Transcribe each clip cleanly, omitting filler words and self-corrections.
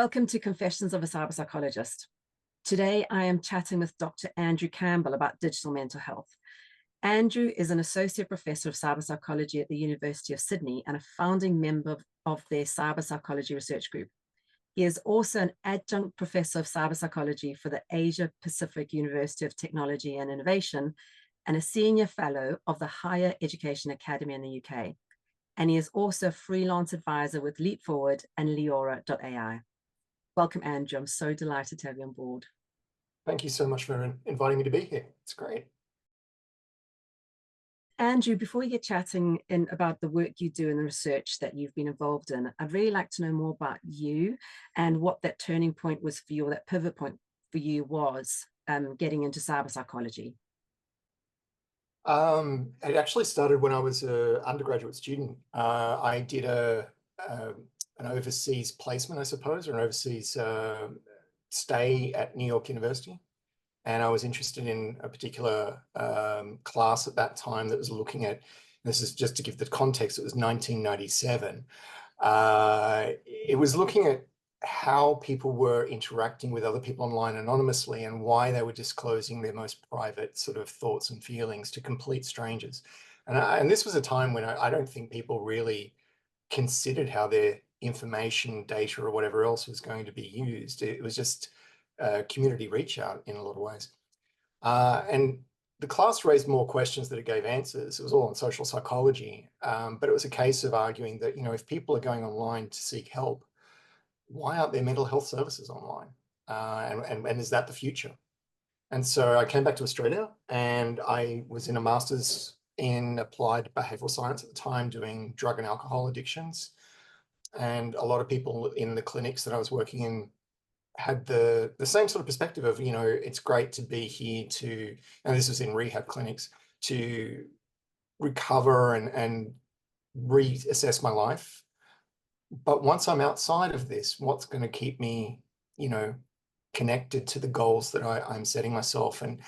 Welcome to Confessions of a Cyberpsychologist. Today, I am chatting with Dr. Andrew Campbell about digital mental health. Andrew is an associate professor of cyberpsychology at the University of Sydney and a founding member of their CyberPsychology Research Group. He is also an adjunct professor of cyberpsychology for the Asia Pacific University of Technology and Innovation and a senior fellow of the Higher Education Academy in the UK. And he is also a freelance advisor with Leap Forward and Leora.ai. Welcome, Andrew. I'm so delighted to have you on board. Thank you so much for inviting me to be here. It's great. Andrew, before we get chatting about the work you do and the research that you've been involved in, I'd really like to know more about you and what that turning point was for you, or that pivot point for you was getting into cyberpsychology. It actually started when I was an undergraduate student. I did an overseas placement, I suppose, or an overseas stay at New York University. And I was interested in a particular class at that time that was looking at, this is just to give the context, it was 1997. It was looking at how people were interacting with other people online anonymously and why they were disclosing their most private sort of thoughts and feelings to complete strangers. And this was a time when I don't think people really considered how their information, data, or whatever else was going to be used. It was just community reach out in a lot of ways. And the class raised more questions than it gave answers. It was all on social psychology, but it was a case of arguing that, you know, if people are going online to seek help, why aren't there mental health services online? And is that the future? And so I came back to Australia and I was in a master's in applied behavioral science at the time, doing drug and alcohol addictions. And a lot of people in the clinics that I was working in had the same sort of perspective of, you know, it's great to be here to, and this was in rehab clinics, to recover and reassess my life. But once I'm outside of this, what's going to keep me, you know, connected to the goals that I'm setting myself? And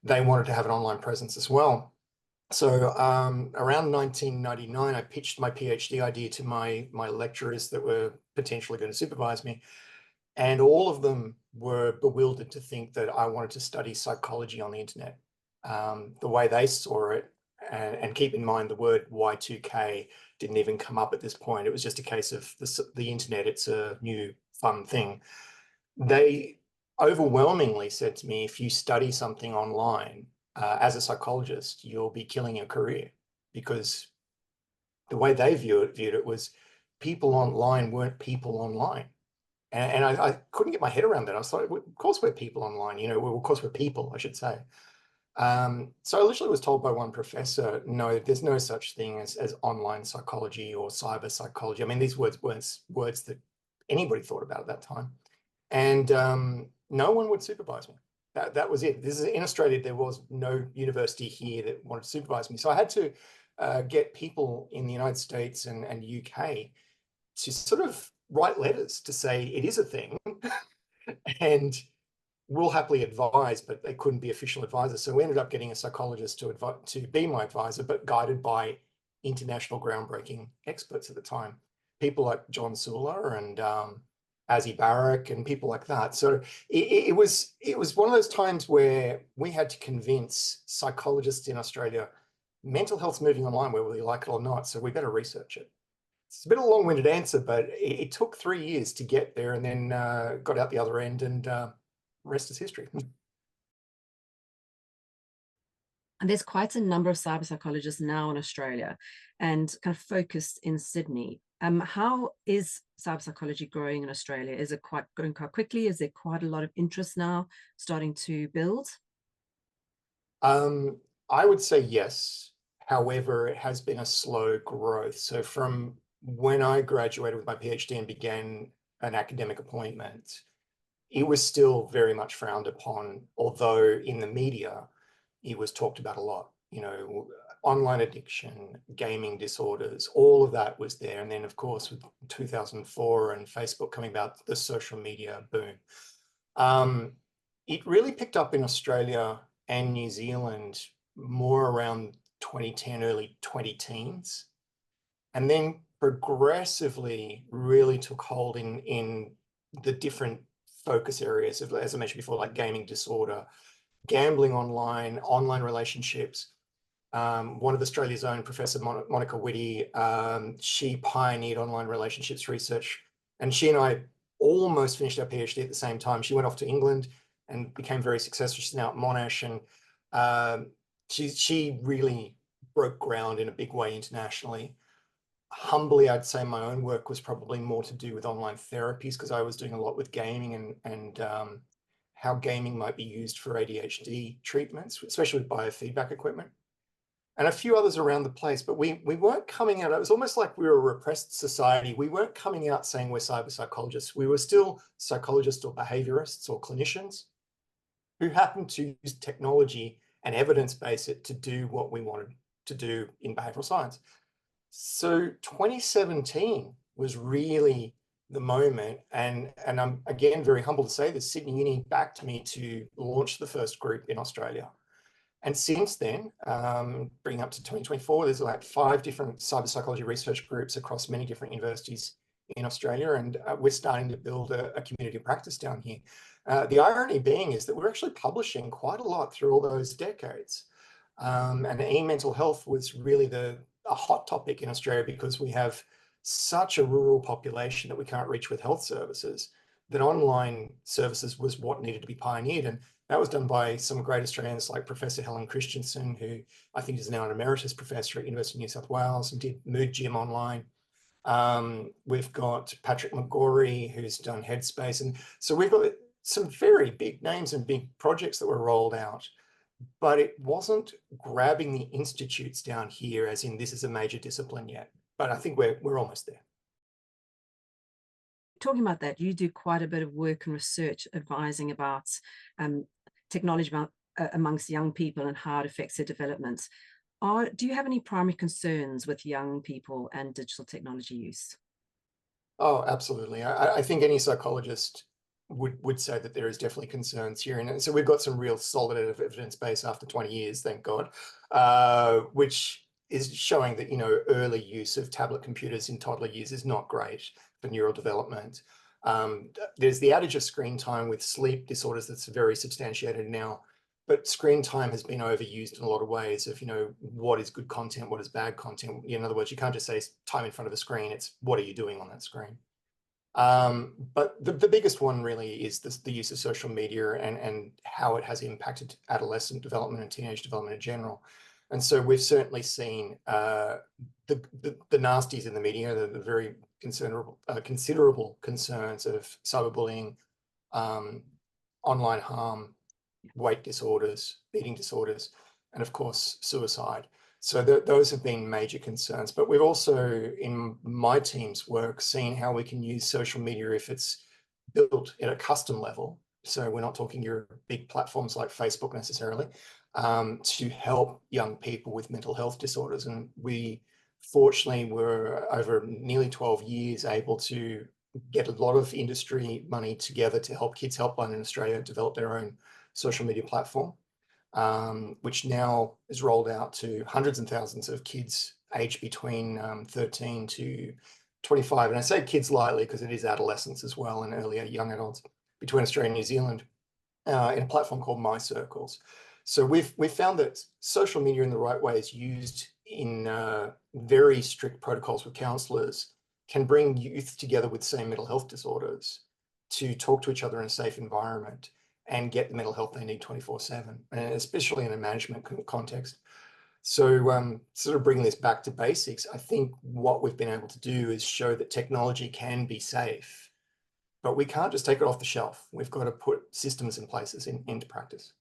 they wanted to have an online presence as well. So around 1999, I pitched my PhD idea to my lecturers that were potentially going to supervise me. And all of them were bewildered to think that I wanted to study psychology on the internet. The way they saw it, and keep in mind the word Y2K didn't even come up at this point. It was just a case of the internet. It's a new fun thing. They overwhelmingly said to me, if you study something online as a psychologist, you'll be killing your career, because the way they viewed it was people online weren't people online. And I couldn't get my head around that. I was like, of course we're people online, you know, well, of course we're people, I should say. So I literally was told by one professor, no, there's no such thing as online psychology or cyber psychology. I mean, these words weren't words that anybody thought about at that time. And no one would supervise me. That was it. This is in Australia. There was no university here that wanted to supervise me. So I had to get people in the United States and UK to sort of write letters to say it is a thing and we'll happily advise, but they couldn't be official advisors. So we ended up getting a psychologist to be my advisor, but guided by international groundbreaking experts at the time, people like John Sula and Azzy Barrack and people like that. So it was one of those times where we had to convince psychologists in Australia, mental health's moving online whether we like it or not, so we better research it. It's a bit of a long-winded answer, but it took 3 years to get there, and then got out the other end, and rest is history. And there's quite a number of cyberpsychologists now in Australia and kind of focused in Sydney. How is cyberpsychology growing in Australia? Is it growing quite quickly? Is there quite a lot of interest now starting to build? I would say yes. However, it has been a slow growth. So from when I graduated with my PhD and began an academic appointment, it was still very much frowned upon, although in the media, it was talked about a lot. You know, online addiction, gaming disorders, all of that was there. And then, of course, with 2004 and Facebook coming about, the social media boom. It really picked up in Australia and New Zealand more around 2010, early 2010s. And then progressively really took hold in the different focus areas of, as I mentioned before, like gaming disorder, gambling online, online relationships. One of Australia's own, Professor Monica Whitty, she pioneered online relationships research, and she and I almost finished our PhD at the same time. She went off to England and became very successful. She's now at Monash, and she really broke ground in a big way internationally. Humbly, I'd say my own work was probably more to do with online therapies, because I was doing a lot with gaming and how gaming might be used for ADHD treatments, especially with biofeedback equipment, and a few others around the place. But we weren't coming out. It was almost like we were a repressed society. We weren't coming out saying we're cyber psychologists. We were still psychologists or behaviorists or clinicians who happened to use technology and evidence base it to do what we wanted to do in behavioral science. So 2017 was really the moment, and I'm again very humbled to say this, Sydney Uni backed me to launch the first group in Australia. And since then, bringing up to 2024, there's like 5 different cyber psychology research groups across many different universities in Australia, and we're starting to build a community of practice down here. The irony being is that we're actually publishing quite a lot through all those decades. And e-mental health was really a hot topic in Australia because we have such a rural population that we can't reach with health services, that online services was what needed to be pioneered. And that was done by some great Australians like Professor Helen Christensen, who I think is now an emeritus professor at University of New South Wales and did Mood Gym online. We've got Patrick McGorry, who's done Headspace. And so we've got some very big names and big projects that were rolled out, but it wasn't grabbing the institutes down here as in this is a major discipline yet. But I think we're almost there. Talking about that, you do quite a bit of work and research advising about technology amongst young people and how it affects their development. Do you have any primary concerns with young people and digital technology use? Oh, absolutely. I think any psychologist would say that there is definitely concerns here. And so we've got some real solid evidence base after 20 years, thank God, which is showing that, early use of tablet computers in toddler years is not great for neural development. There's the adage of screen time with sleep disorders that's very substantiated now, but screen time has been overused in a lot of ways of, what is good content, what is bad content. In other words, you can't just say time in front of a screen, it's what are you doing on that screen? But the biggest one really is the use of social media and how it has impacted adolescent development and teenage development in general. And so we've certainly seen the nasties in the media, the very considerable concerns of cyberbullying, online harm, weight disorders, eating disorders, and of course, suicide. So those have been major concerns. But we've also, in my team's work, seen how we can use social media if it's built at a custom level. So we're not talking your big platforms like Facebook necessarily, to help young people with mental health disorders. And we fortunately were, over nearly 12 years, able to get a lot of industry money together to help Kids Helpline in Australia develop their own social media platform, which now is rolled out to hundreds and thousands of kids aged between 13 to 25. And I say kids lightly because it is adolescents as well and earlier young adults between Australia and New Zealand, in a platform called My Circles. So we've found that social media in the right way is used in very strict protocols with counsellors can bring youth together with same mental health disorders to talk to each other in a safe environment and get the mental health they need 24/7, and especially in a management context. So sort of bringing this back to basics, I think what we've been able to do is show that technology can be safe, but we can't just take it off the shelf. We've got to put systems in places into practice.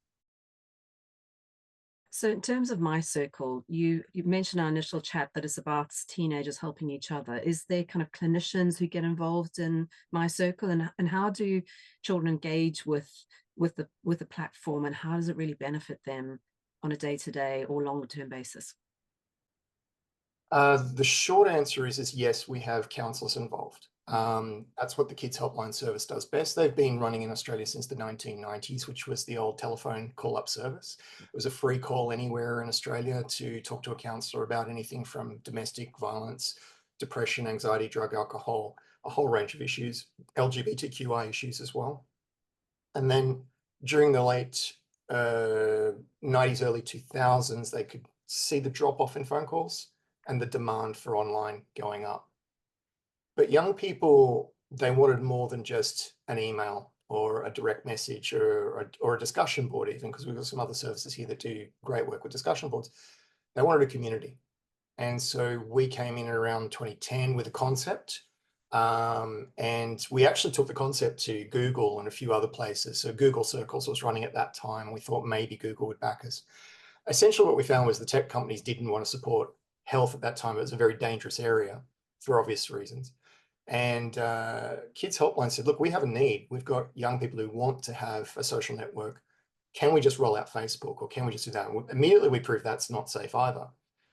So in terms of My Circle, you mentioned our initial chat that it's about teenagers helping each other. Is there kind of clinicians who get involved in My Circle, and how do children engage with the platform, and how does it really benefit them on a day-to-day or longer-term basis? The short answer is yes, we have counsellors involved. That's what the Kids Helpline service does best. They've been running in Australia since the 1990s, which was the old telephone call-up service. It was a free call anywhere in Australia to talk to a counsellor about anything from domestic violence, depression, anxiety, drug, alcohol, a whole range of issues, LGBTQI issues as well. And then during the late 90s, early 2000s, they could see the drop off in phone calls and the demand for online going up. But young people, they wanted more than just an email or a direct message or a discussion board, even, because we've got some other services here that do great work with discussion boards. They wanted a community. And so we came in around 2010 with a concept. And we actually took the concept to Google and a few other places. So Google Circles was running at that time, and we thought maybe Google would back us. Essentially, what we found was the tech companies didn't want to support health at that time. It was a very dangerous area for obvious reasons. And Kids Helpline said, look, we have a need. We've got young people who want to have a social network. Can we just roll out Facebook, or can we just do that? And immediately we proved that's not safe either.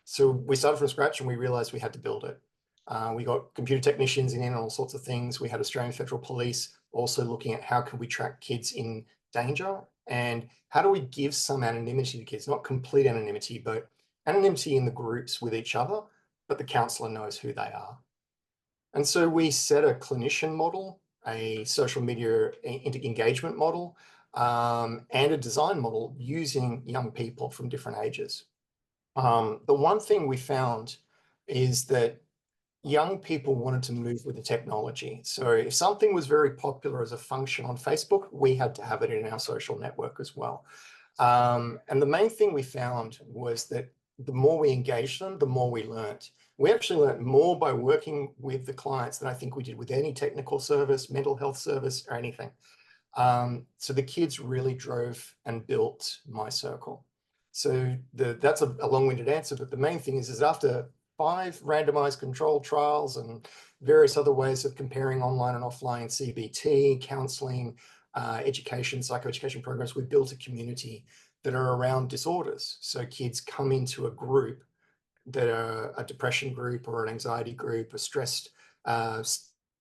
So we started from scratch and we realized we had to build it. We got computer technicians in and all sorts of things. We had Australian Federal Police also looking at how can we track kids in danger, and how do we give some anonymity to kids, not complete anonymity, but anonymity in the groups with each other, but the counsellor knows who they are. And so we set a clinician model, a social media engagement model, and a design model using young people from different ages. The one thing we found is that young people wanted to move with the technology. So if something was very popular as a function on Facebook, we had to have it in our social network as well. And the main thing we found was that the more we engaged them, the more we learned. We actually learned more by working with the clients than I think we did with any technical service, mental health service, or anything. So the kids really drove and built my circle. So that's a long-winded answer, but the main thing is after 5 randomized controlled trials and various other ways of comparing online and offline CBT, counseling, education, psychoeducation programs, we built a community that are around disorders. So kids come into a group that are a depression group or an anxiety group, a stressed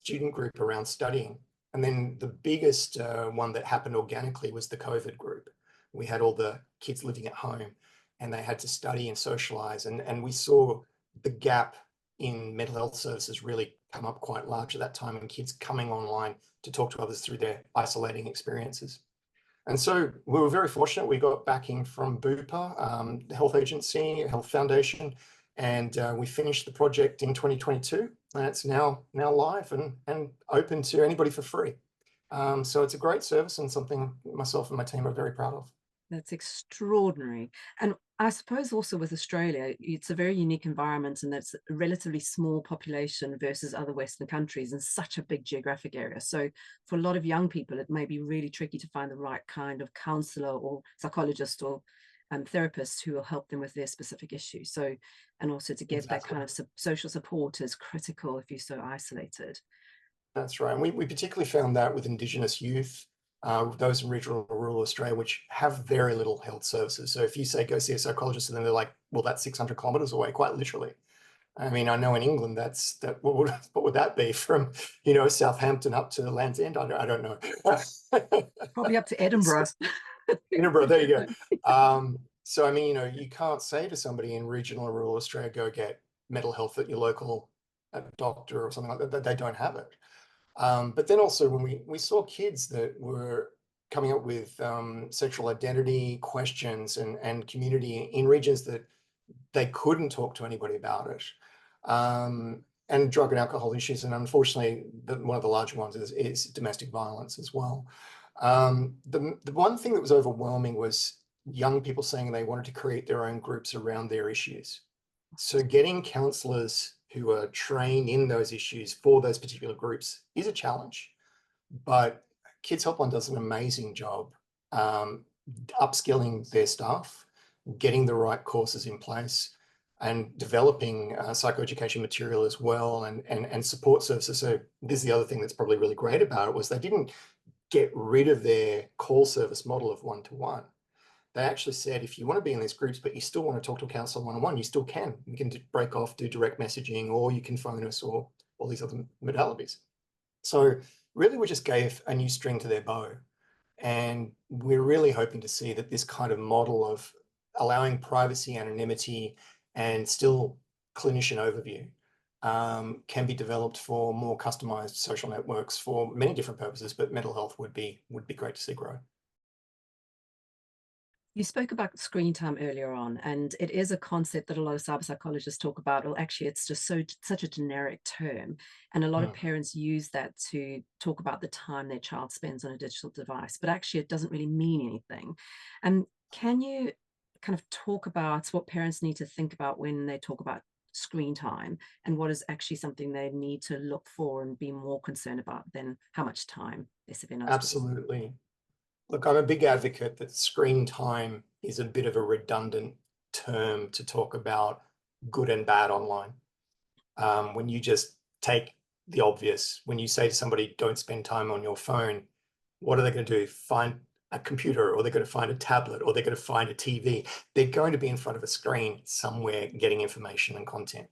student group around studying. And then the biggest one that happened organically was the COVID group. We had all the kids living at home and they had to study and socialize. And we saw the gap in mental health services really come up quite large at that time, and kids coming online to talk to others through their isolating experiences. And so we were very fortunate. We got backing from Bupa, the health agency, health foundation, and we finished the project in 2022. And it's now live and open to anybody for free. So it's a great service and something myself and my team are very proud of. That's extraordinary. And I suppose also with Australia, it's a very unique environment, and that's a relatively small population versus other Western countries in such a big geographic area. So for a lot of young people, it may be really tricky to find the right kind of counsellor or psychologist or therapist who will help them with their specific issue. So, and also to get that kind of social support is critical if you're so isolated. That's right. And we particularly found that with Indigenous youth, those in regional or rural Australia, which have very little health services. So if you say go see a psychologist, and then they're like, well, that's 600 kilometers away, quite literally. I mean, I know in England, what would that be from, Southampton up to Land's End? I don't know. Probably up to Edinburgh. Edinburgh, there you go. So, I mean, you can't say to somebody in regional or rural Australia, go get mental health at your local doctor or something like that. They don't have it. But then also when we saw kids that were coming up with sexual identity questions and community in regions that they couldn't talk to anybody about it, and drug and alcohol issues. And unfortunately, one of the larger ones is domestic violence as well. The one thing that was overwhelming was young people saying they wanted to create their own groups around their issues. So getting counsellors who are trained in those issues for those particular groups is a challenge, but Kids Helpline does an amazing job upskilling their staff, getting the right courses in place, and developing psychoeducation material as well, and support services. So this is the other thing that's probably really great about it, was they didn't get rid of their call service model of one-to-one. They actually said, if you want to be in these groups, but you still want to talk to a counsellor one-on-one, you still can. You can break off, do direct messaging, or you can phone us, or all these other modalities. So really, we just gave a new string to their bow. And we're really hoping to see that this kind of model of allowing privacy, anonymity, and still clinician overview can be developed for more customized social networks for many different purposes, but mental health would be great to see grow. You spoke about screen time earlier on, and it is a concept that a lot of cyber psychologists talk about. Well, actually, it's just such a generic term, and a lot of parents use that to talk about the time their child spends on a digital device. But actually, it doesn't really mean anything. And can you kind of talk about what parents need to think about when they talk about screen time, and what is actually something they need to look for and be more concerned about than how much time they spend on screen? Absolutely. Look, I'm a big advocate that screen time is a bit of a redundant term to talk about good and bad online. When you just take the obvious, when you say to somebody, don't spend time on your phone, what are they going to do? Find a computer, or they're going to find a tablet, or they're going to find a TV. They're going to be in front of a screen somewhere getting information and content.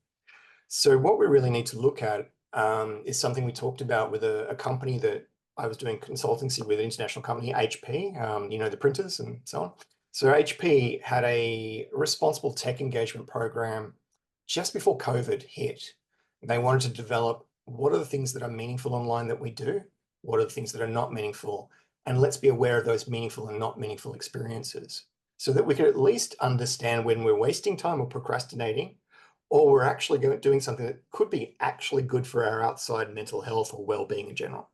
So what we really need to look at is something we talked about with a company that I was doing consultancy with, an international company, HP, you know, the printers and so on. So HP had a responsible tech engagement program just before COVID hit. They wanted to develop what are the things that are meaningful online that we do, what are the things that are not meaningful, and let's be aware of those meaningful and not meaningful experiences so that we can at least understand when we're wasting time or procrastinating, or we're actually doing something that could be actually good for our outside mental health or well-being in general.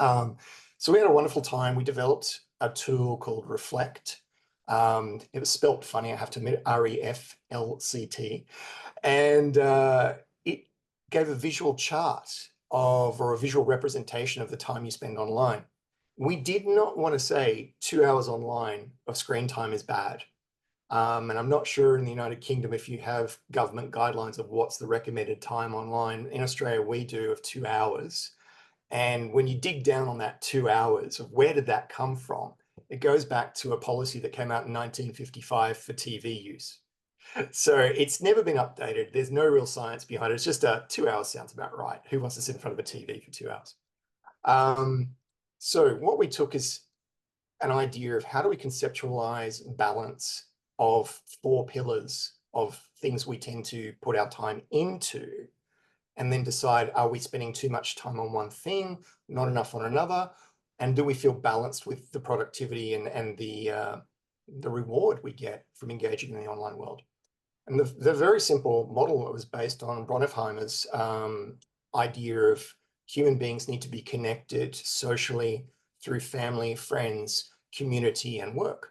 So we had a wonderful time. We developed a tool called REFLCT. It was spelt funny, I have to admit, REFLCT. And it gave a visual chart of, or a visual representation of the time you spend online. We did not want to say 2 hours online of screen time is bad. And I'm not sure in the United Kingdom if you have government guidelines of what's the recommended time online. In Australia, we do, of 2 hours. And when you dig down on that 2 hours of where did that come from, it goes back to a policy that came out in 1955 for TV use. So it's never been updated. There's no real science behind it. It's just 2 hours sounds about right. Who wants to sit in front of a TV for 2 hours? So what we took is an idea of how do we conceptualize balance of 4 pillars of things we tend to put our time into, and then decide, are we spending too much time on one thing, not enough on another? And do we feel balanced with the productivity and the reward we get from engaging in the online world? And the very simple model was based on Bronifheimer's idea of human beings need to be connected socially through family, friends, community, and work.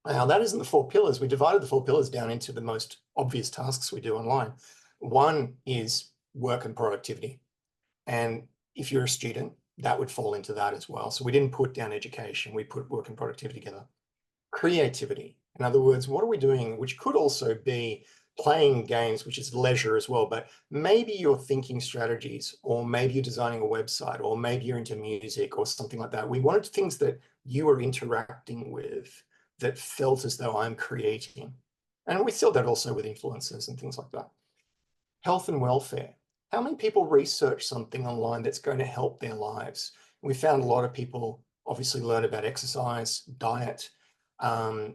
Now, that isn't the 4 pillars. We divided the 4 pillars down into the most obvious tasks we do online. One is work and productivity. And if you're a student, that would fall into that as well. So we didn't put down education, we put work and productivity together. Creativity. In other words, what are we doing, which could also be playing games, which is leisure as well, but maybe you're thinking strategies, or maybe you're designing a website, or maybe you're into music or something like that. We wanted things that you were interacting with that felt as though I'm creating. And we saw that also with influencers and things like that. Health and welfare. How many people research something online that's going to help their lives? We found a lot of people obviously learn about exercise, diet,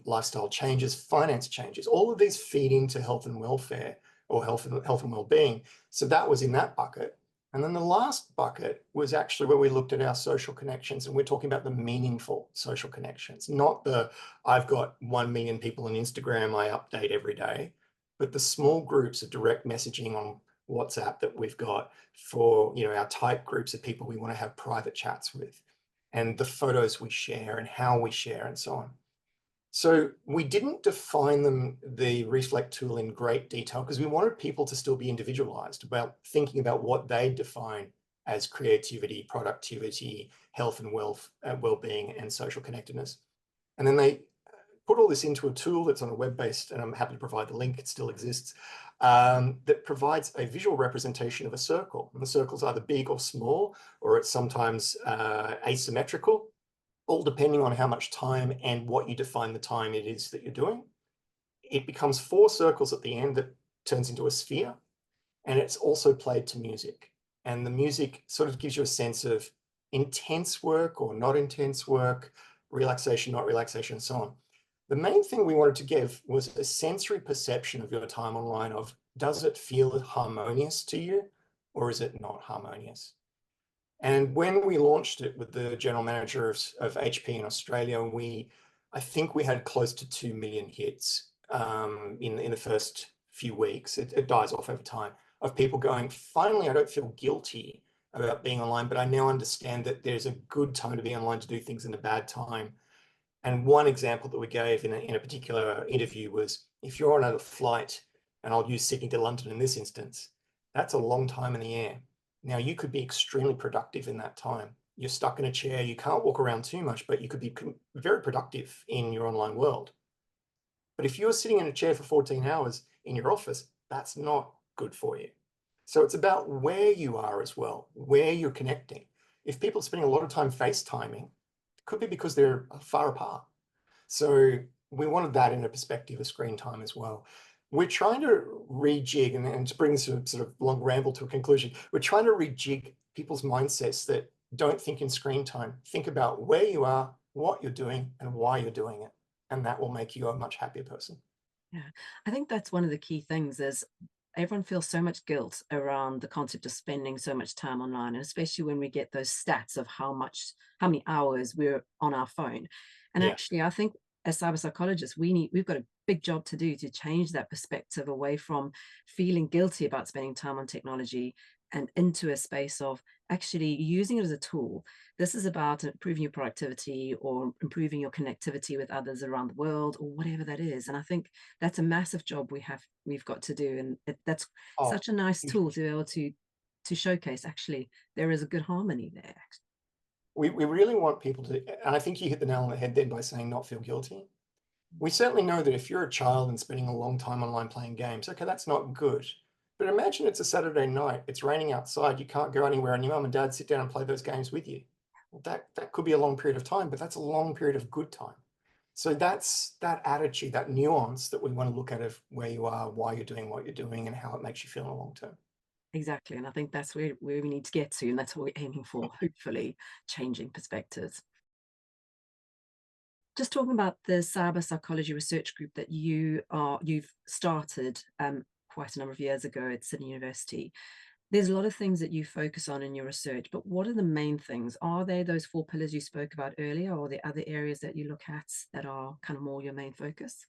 lifestyle changes, finance changes. All of these feed into health and welfare, or health and well-being. So that was in that bucket. And then the last bucket was actually where we looked at our social connections, and we're talking about the meaningful social connections, not the, I've got 1 million people on Instagram I update every day, but the small groups of direct messaging on WhatsApp that we've got for, you know, our tight groups of people we want to have private chats with, and the photos we share and how we share and so on. So we didn't define the REFLCT tool in great detail because we wanted people to still be individualized about thinking about what they define as creativity, productivity, health and well-being, and social connectedness. And then they put all this into a tool that's on a web-based, and I'm happy to provide the link, it still exists, that provides a visual representation of a circle. And the circle's either big or small, or it's sometimes asymmetrical, all depending on how much time and what you define the time it is that you're doing. It becomes 4 circles at the end that turns into a sphere, and it's also played to music. And the music sort of gives you a sense of intense work or not intense work, relaxation, not relaxation, and so on. The main thing we wanted to give was a sensory perception of your time online of, does it feel harmonious to you or is it not harmonious? And when we launched it with the general manager of HP in Australia, I think we had close to 2 million hits in the first few weeks. It dies off over time, of people going, finally, I don't feel guilty about being online, but I now understand that there's a good time to be online to do things and a bad time. And one example that we gave in a particular interview was, if you're on a flight, and I'll use Sydney to London in this instance, that's a long time in the air. Now, you could be extremely productive in that time. You're stuck in a chair, you can't walk around too much, but you could be very productive in your online world. But if you're sitting in a chair for 14 hours in your office, that's not good for you. So it's about where you are as well, where you're connecting. If people are spending a lot of time FaceTiming, it could be because they're far apart. So we wanted that in a perspective of screen time as well. We're trying to rejig, and to bring this sort of long ramble to a conclusion, we're trying to rejig people's mindsets that don't think in screen time. Think about where you are, what you're doing, and why you're doing it. And that will make you a much happier person. Yeah, I think that's one of the key things is everyone feels so much guilt around the concept of spending so much time online, and especially when we get those stats of how many hours we're on our phone. And Yeah. actually, I think as cyber psychologists, we've got a big job to do to change that perspective away from feeling guilty about spending time on technology and into a space of actually using it as a tool. This is about improving your productivity or improving your connectivity with others around the world or whatever that is. And I think that's a massive job we've got to do, and that's Oh, such a nice huge. tool to be able to showcase actually there is a good harmony there. We really want people to, and I think you hit the nail on the head then by saying not feel guilty. We certainly know that if you're a child and spending a long time online playing games, okay, that's not good. But imagine it's a Saturday night, it's raining outside, you can't go anywhere, and your mum and dad sit down and play those games with you. Well, that could be a long period of time, but that's a long period of good time. So that's that attitude, that nuance that we want to look at of where you are, why you're doing what you're doing, and how it makes you feel in the long term. Exactly, and I think that's where we need to get to, and that's what we're aiming for, hopefully changing perspectives. Just talking about the Cyberpsychology Research Group that you've started quite a number of years ago at Sydney University. There's a lot of things that you focus on in your research, but what are the main things? Are they those 4 pillars you spoke about earlier, or are there other areas that you look at that are kind of more your main focus?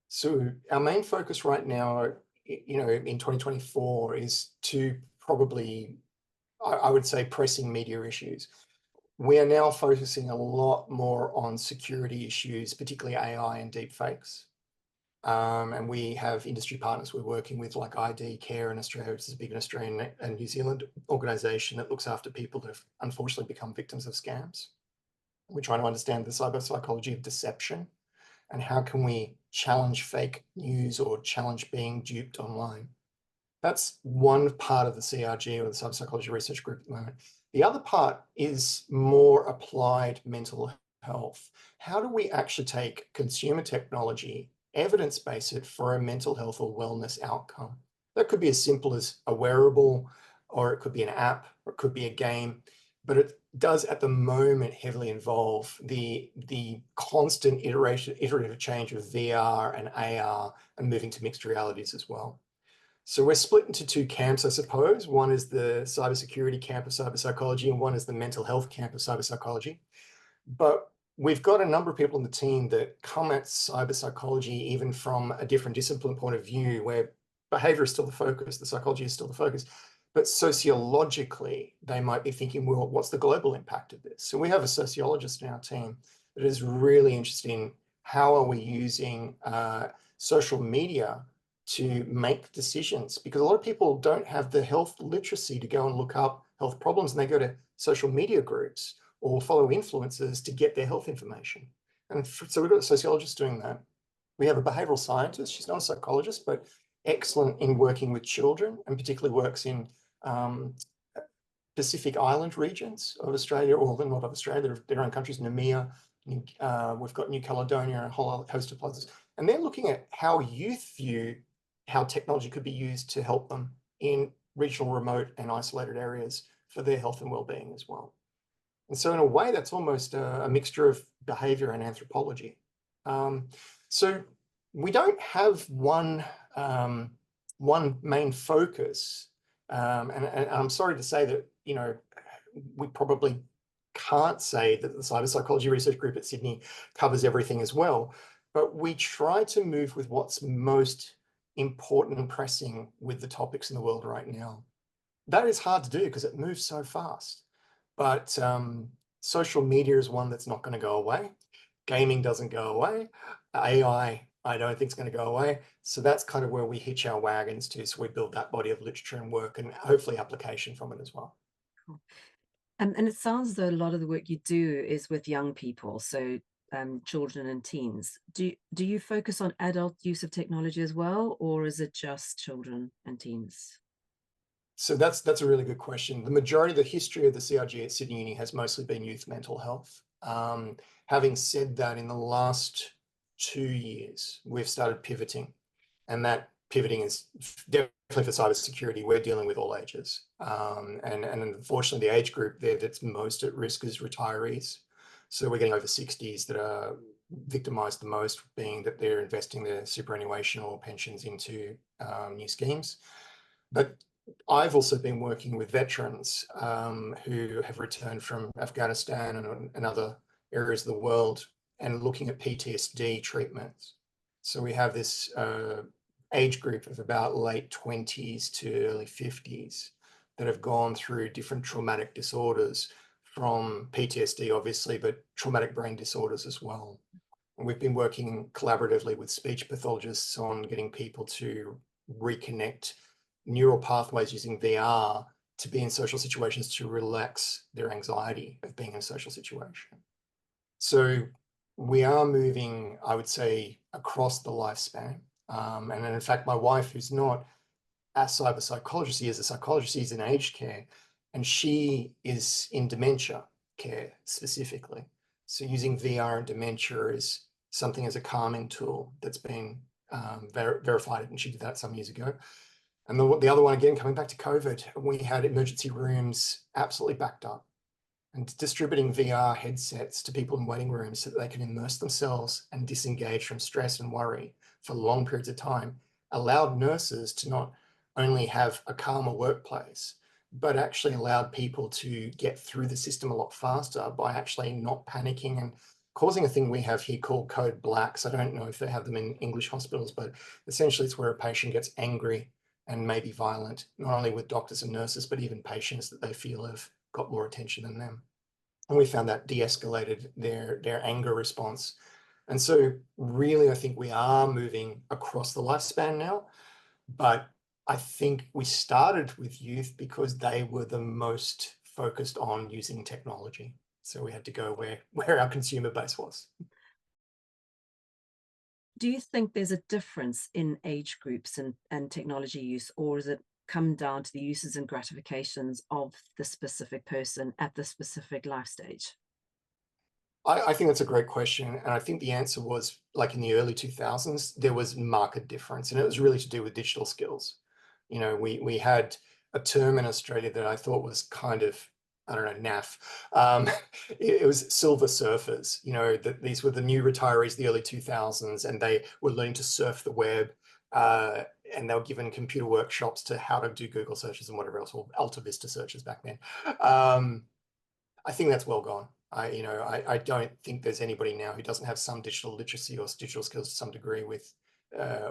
So our main focus right now, in 2024 is to probably, I would say, pressing media issues. We are now focusing a lot more on security issues, particularly AI and deepfakes. And we have industry partners we're working with, like ID Care in Australia, which is a big Australian and New Zealand organisation that looks after people that have unfortunately become victims of scams. We're trying to understand the cyber psychology of deception and how can we challenge fake news or challenge being duped online. That's one part of the CRG, or the Cyber Psychology Research Group at the moment. The other part is more applied mental health. How do we actually take consumer technology, evidence-base it for a mental health or wellness outcome? That could be as simple as a wearable, or it could be an app, or it could be a game, but it does at the moment heavily involve the constant iterative change of VR and AR and moving to mixed realities as well. So we're split into 2 camps, I suppose. One is the cybersecurity camp of cyber psychology, and one is the mental health camp of cyber psychology. But we've got a number of people in the team that come at cyber psychology even from a different discipline point of view, where behavior is still the focus, the psychology is still the focus. But sociologically, they might be thinking, well, what's the global impact of this? So we have a sociologist in our team that is really interested in how are we using social media to make decisions, because a lot of people don't have the health literacy to go and look up health problems, and they go to social media groups or follow influencers to get their health information. And so we've got a sociologist doing that. We have a behavioral scientist. She's not a psychologist, but excellent in working with children, and particularly works in Pacific Island regions of Australia, or not of Australia, their own countries, Namibia. We've got New Caledonia and a whole host of places. And they're looking at how youth view how technology could be used to help them in regional, remote and isolated areas for their health and well-being as well. And so in a way, that's almost a mixture of behavior and anthropology. So we don't have one main focus, and I'm sorry to say that, you know, we probably can't say that the Cyberpsychology Research Group at Sydney covers everything as well, but we try to move with what's most important and pressing with the topics in the world right now. That is hard to do because it moves so fast, but social media is one that's not going to go away. Gaming doesn't go away. AI, I don't think it's going to go away. So that's kind of where we hitch our wagons to. So we build that body of literature and work and hopefully application from it as well. Cool. And it sounds as though a lot of the work you do is with young people, so children and teens. Do you focus on adult use of technology as well, or is it just children and teens? So that's a really good question. The majority of the history of the CRG at Sydney Uni has mostly been youth mental health. Having said that, in the last 2 years, we've started pivoting, and that pivoting is definitely for cybersecurity. We're dealing with all ages, and unfortunately, the age group there that's most at risk is retirees. So we're getting over 60s that are victimized the most, being that they're investing their superannuation or pensions into new schemes. But I've also been working with veterans who have returned from Afghanistan and other areas of the world and looking at PTSD treatments. So we have this age group of about late 20s to early 50s that have gone through different traumatic disorders, from PTSD, obviously, but traumatic brain disorders as well. And we've been working collaboratively with speech pathologists on getting people to reconnect neural pathways using VR to be in social situations to relax their anxiety of being in a social situation. So we are moving, I would say, across the lifespan. And in fact, my wife, who's not a cyber psychologist, she is a psychologist, she's in aged care, and she is in dementia care specifically. So using VR and dementia is something as a calming tool that's been verified, and she did that some years ago. And the other one, again, coming back to COVID, we had emergency rooms absolutely backed up, and distributing VR headsets to people in waiting rooms so that they can immerse themselves and disengage from stress and worry for long periods of time allowed nurses to not only have a calmer workplace, but actually allowed people to get through the system a lot faster by actually not panicking and causing a thing we have here called code blacks. I don't know if they have them in English hospitals, but essentially it's where a patient gets angry and maybe violent, not only with doctors and nurses, but even patients that they feel have got more attention than them. And we found that de-escalated their anger response. And so really, I think we are moving across the lifespan now, but I think we started with youth because they were the most focused on using technology. So we had to go where our consumer base was. Do you think there's a difference in age groups and technology use, or does it come down to the uses and gratifications of the specific person at the specific life stage? I think that's a great question. And I think the answer was, like, in the early 2000s, there was marked difference, and it was really to do with digital skills. You know, we had a term in Australia that I thought was kind of, I don't know, naff. It was silver surfers. You know, that these were the new retirees of the early 2000s, and they were learning to surf the web. And they were given computer workshops to how to do Google searches and whatever else, or Alta Vista searches back then. I think that's well gone. I don't think there's anybody now who doesn't have some digital literacy or digital skills to some degree with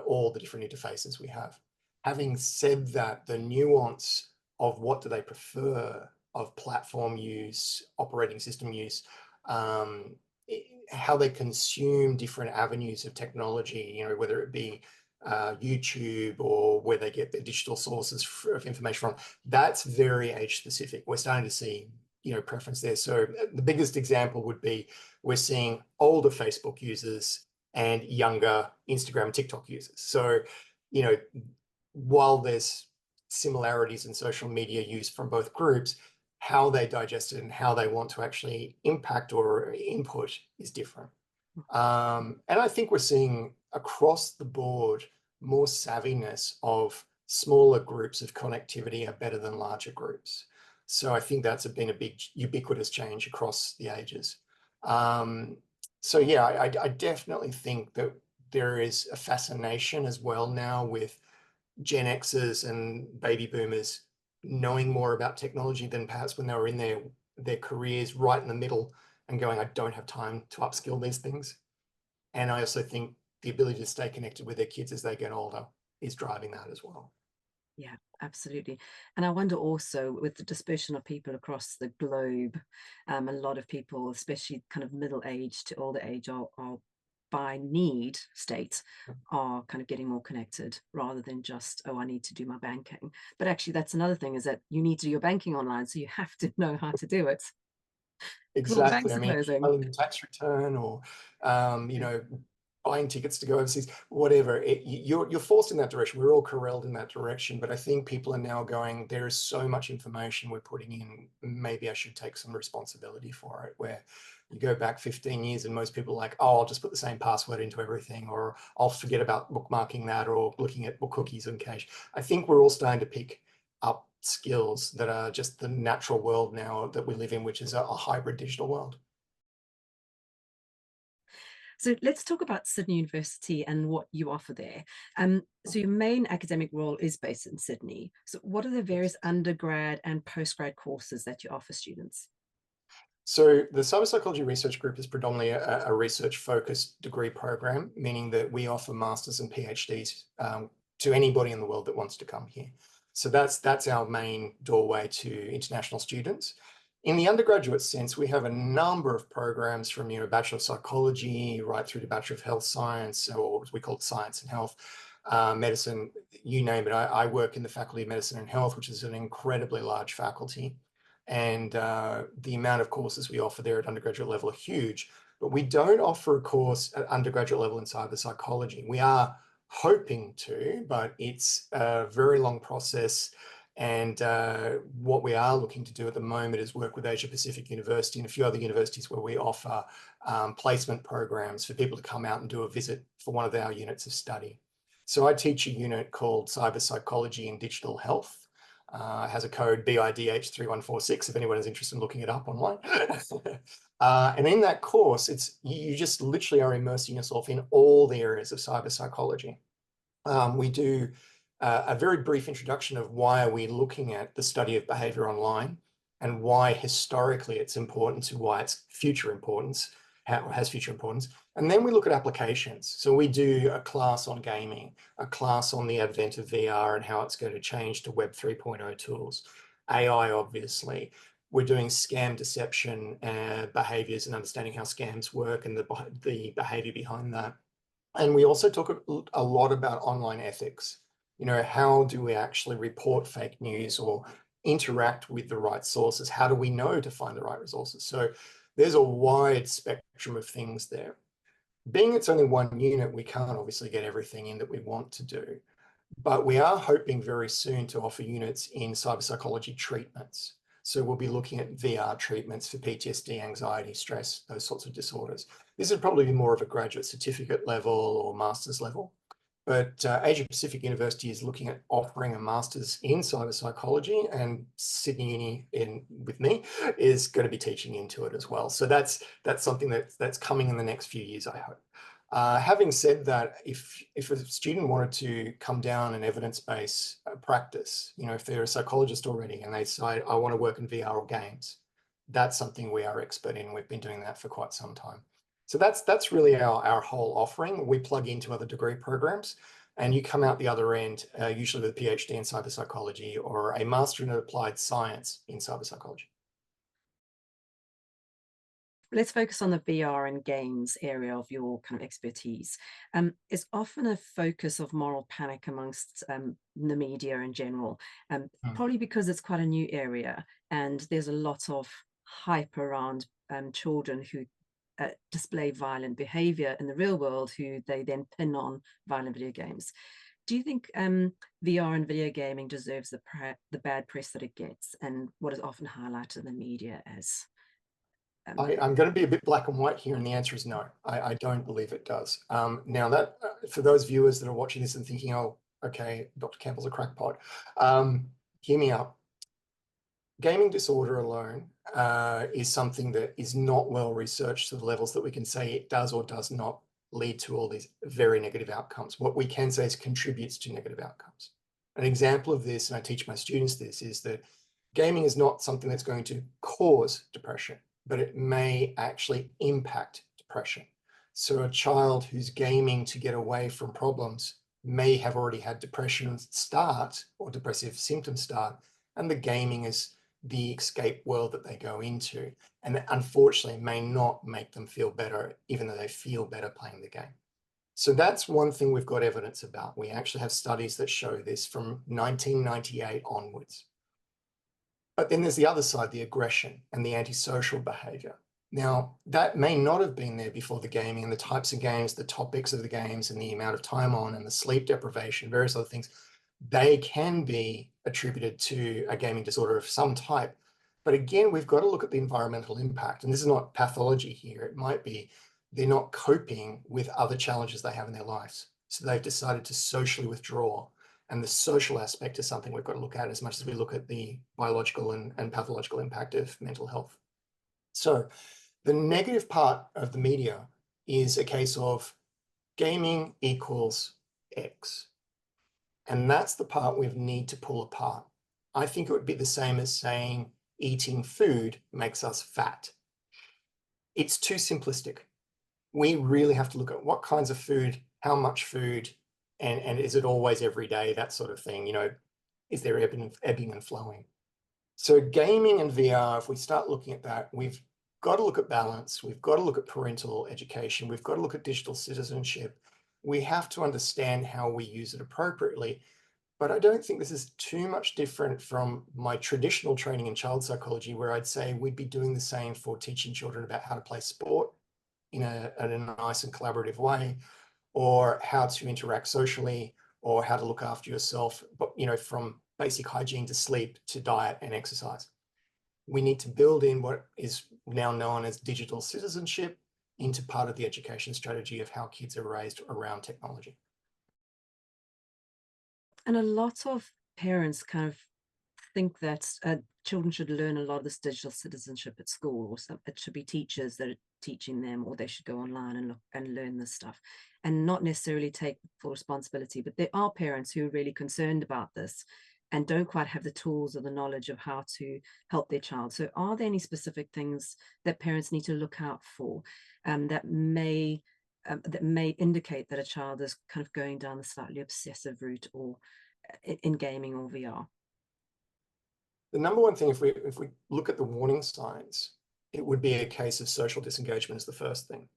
all the different interfaces we have. Having said that, the nuance of what do they prefer of platform use, operating system use, how they consume different avenues of technology, you know, whether it be YouTube or where they get their digital sources of information from, that's very age specific. We're starting to see, you know, preference there. So the biggest example would be we're seeing older Facebook users and younger Instagram and TikTok users. So, you know, while there's similarities in social media use from both groups, how they digest it and how they want to actually impact or input is different. And I think we're seeing across the board more savviness of smaller groups of connectivity are better than larger groups. So I think that's been a big ubiquitous change across the ages. So yeah, I definitely think that there is a fascination as well now with Gen Xers and baby boomers knowing more about technology than perhaps when they were in their careers right in the middle and going, I don't have time to upskill these things. And I also think the ability to stay connected with their kids as they get older is driving that as well. Yeah, absolutely. And I wonder also, with the dispersion of people across the globe, a lot of people, especially kind of middle age to older age, are by need state, are kind of getting more connected rather than just, oh, I need to do my banking. But actually, that's another thing, is that you need to do your banking online, so you have to know how to do it. Well, Exactly. banks I are mean, closing. filing your tax return or, you know, buying tickets to go overseas, whatever. You're forced in that direction. We're all corralled in that direction. But I think people are now going, there is so much information we're putting in. Maybe I should take some responsibility for it. Where you go back 15 years and most people are like, oh, I'll just put the same password into everything, or I'll forget about bookmarking that or looking at book cookies and cache. I think we're all starting to pick up skills that are just the natural world now that we live in, which is a hybrid digital world. So let's talk about Sydney University and what you offer there. So your main academic role is based in Sydney. So what are the various undergrad and postgrad courses that you offer students? So the CyberPsychology Research Group is predominantly a research-focused degree program, meaning that we offer masters and PhDs to anybody in the world that wants to come here. So that's our main doorway to international students. In the undergraduate sense, we have a number of programs from, Bachelor of Psychology right through to Bachelor of Health Science, or we call it Science and Health, medicine, you name it. I work in the Faculty of Medicine and Health, which is an incredibly large faculty. And the amount of courses we offer there at undergraduate level are huge, but we don't offer a course at undergraduate level in cyber psychology. We are hoping to, but it's a very long process. And what we are looking to do at the moment is work with Asia Pacific University and a few other universities where we offer placement programs for people to come out and do a visit for one of our units of study. So I teach a unit called Cyber Psychology and Digital Health. Has a code BIDH3146 if anyone is interested in looking it up online. And in that course, you just literally are immersing yourself in all the areas of cyber psychology. We do a very brief introduction of why are we looking at the study of behavior online and why historically it's important to why it's future importance, has future importance. And then we look at applications. So we do a class on gaming, a class on the advent of VR and how it's going to change to Web 3.0 tools, AI, obviously. We're doing scam deception behaviors and understanding how scams work and the behavior behind that. And we also talk a lot about online ethics. How do we actually report fake news or interact with the right sources? How do we know to find the right resources? So there's a wide spectrum of things there. Being it's only one unit, we can't obviously get everything in that we want to do, but we are hoping very soon to offer units in cyber psychology treatments. So we'll be looking at VR treatments for PTSD, anxiety, stress, those sorts of disorders. This would probably be more of a graduate certificate level or master's level. But Asia Pacific University is looking at offering a master's in cyber psychology, and Sydney Uni with me is going to be teaching into it as well. So that's something that's coming in the next few years, I hope. Having said that, if a student wanted to come down an evidence-based practice, if they're a psychologist already and they decide, I want to work in VR or games, that's something we are expert in. We've been doing that for quite some time. So that's really our whole offering. We plug into other degree programs and you come out the other end, usually with a PhD in cyber psychology or a master in applied science in cyber psychology. Let's focus on the VR and games area of your kind of expertise. It's often a focus of moral panic amongst the media in general, probably because it's quite a new area and there's a lot of hype around children who display violent behavior in the real world, who they then pin on violent video games. Do you think VR and video gaming deserves the bad press that it gets and what is often highlighted in the media as? I'm going to be a bit black and white here, and the answer is no. I don't believe it does. Now, that for those viewers that are watching this and thinking, oh, okay, Dr. Campbell's a crackpot, hear me out. gaming disorder alone is something that is not well researched to the levels that we can say it does or does not lead to all these very negative outcomes. What we can say is contributes to negative outcomes. An example of this, and I teach my students this, is that gaming is not something that's going to cause depression, but it may actually impact depression. So a child who's gaming to get away from problems may have already had depression start or depressive symptoms start, and the gaming is the escape world that they go into, and that unfortunately may not make them feel better, even though they feel better playing the game. So that's one thing we've got evidence about. We actually have studies that show this from 1998 onwards. But then there's the other side, the aggression and the antisocial behavior. Now, that may not have been there before the gaming, and the types of games, the topics of the games, and the amount of time on, and the sleep deprivation, various other things, they can be attributed to a gaming disorder of some type. But again, we've got to look at the environmental impact. And this is not pathology here. It might be they're not coping with other challenges they have in their lives. So they've decided to socially withdraw. And the social aspect is something we've got to look at as much as we look at the biological and pathological impact of mental health. So the negative part of the media is a case of gaming equals X. And that's the part we need to pull apart. I think it would be the same as saying eating food makes us fat. It's too simplistic. We really have to look at what kinds of food, how much food, and is it always every day, that sort of thing. You know, is there ebbing and flowing? So gaming and VR, if we start looking at that, we've got to look at balance. We've got to look at parental education. We've got to look at digital citizenship. We have to understand how we use it appropriately. But I don't think this is too much different from my traditional training in child psychology, where I'd say we'd be doing the same for teaching children about how to play sport in a nice and collaborative way, or how to interact socially, or how to look after yourself, but you know, from basic hygiene to sleep to diet and exercise. We need to build in what is now known as digital citizenship into part of the education strategy of how kids are raised around technology. And a lot of parents kind of think that children should learn a lot of this digital citizenship at school, or it should be teachers that are teaching them, or they should go online and look and learn this stuff and not necessarily take full responsibility. But there are parents who are really concerned about this and don't quite have the tools or the knowledge of how to help their child. So are there any specific things that parents need to look out for that may indicate that a child is kind of going down the slightly obsessive route, or in gaming or VR? The number one thing, if we look at the warning signs, it would be a case of social disengagement as the first thing.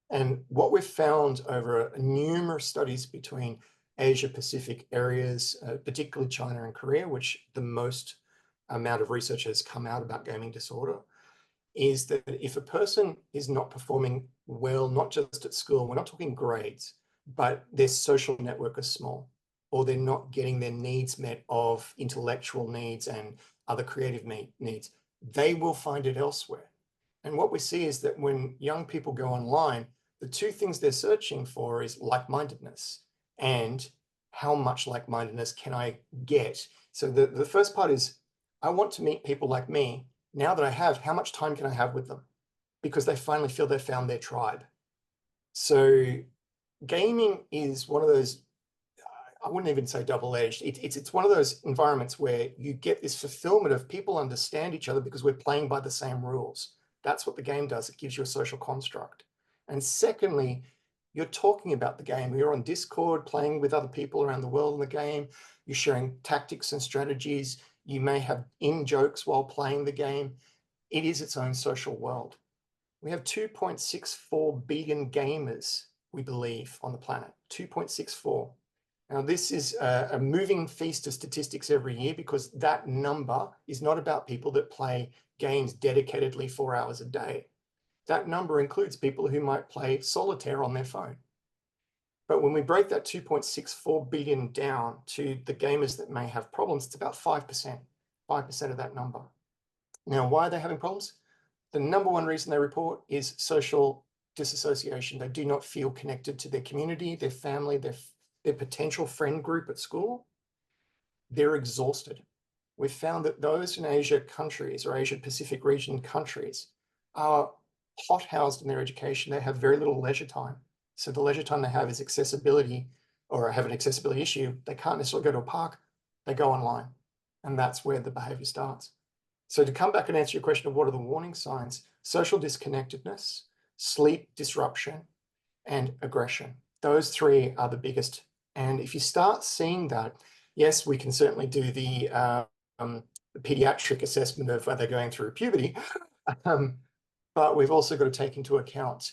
And what we've found over numerous studies between Asia Pacific areas, particularly China and Korea, which the most amount of research has come out about gaming disorder, is that if a person is not performing well, not just at school, we're not talking grades, but their social network is small, or they're not getting their needs met of intellectual needs and other creative needs, they will find it elsewhere. And what we see is that when young people go online, the two things they're searching for is like-mindedness and how much like-mindedness can I get? So the first part is, I want to meet people like me. Now that I have, how much time can I have with them? Because they finally feel they've found their tribe. So gaming is one of those, I wouldn't even say double-edged. It's one of those environments where you get this fulfillment of people understand each other because we're playing by the same rules. That's what the game does. It gives you a social construct. And secondly, you're talking about the game. You're on Discord playing with other people around the world in the game. You're sharing tactics and strategies. You may have in-jokes while playing the game. It is its own social world. We have 2.64 billion gamers, we believe, on the planet. 2.64. Now, this is a moving feast of statistics every year, because that number is not about people that play games dedicatedly 4 hours a day. That number includes people who might play solitaire on their phone. But when we break that 2.64 billion down to the gamers that may have problems, it's about 5%, 5% of that number. Now, why are they having problems? The number one reason they report is social disassociation. They do not feel connected to their community, their family, their potential friend group at school. They're exhausted. we've found that those in Asia countries or Asia Pacific region countries are hothoused in their education. They have very little leisure time. So the leisure time they have is accessibility, or have an accessibility issue. They can't necessarily go to a park, they go online. And that's where the behavior starts. So to come back and answer your question of what are the warning signs, social disconnectedness, sleep disruption, and aggression. Those three are the biggest. And if you start seeing that, yes, we can certainly do the pediatric assessment of are they going through puberty, but we've also got to take into account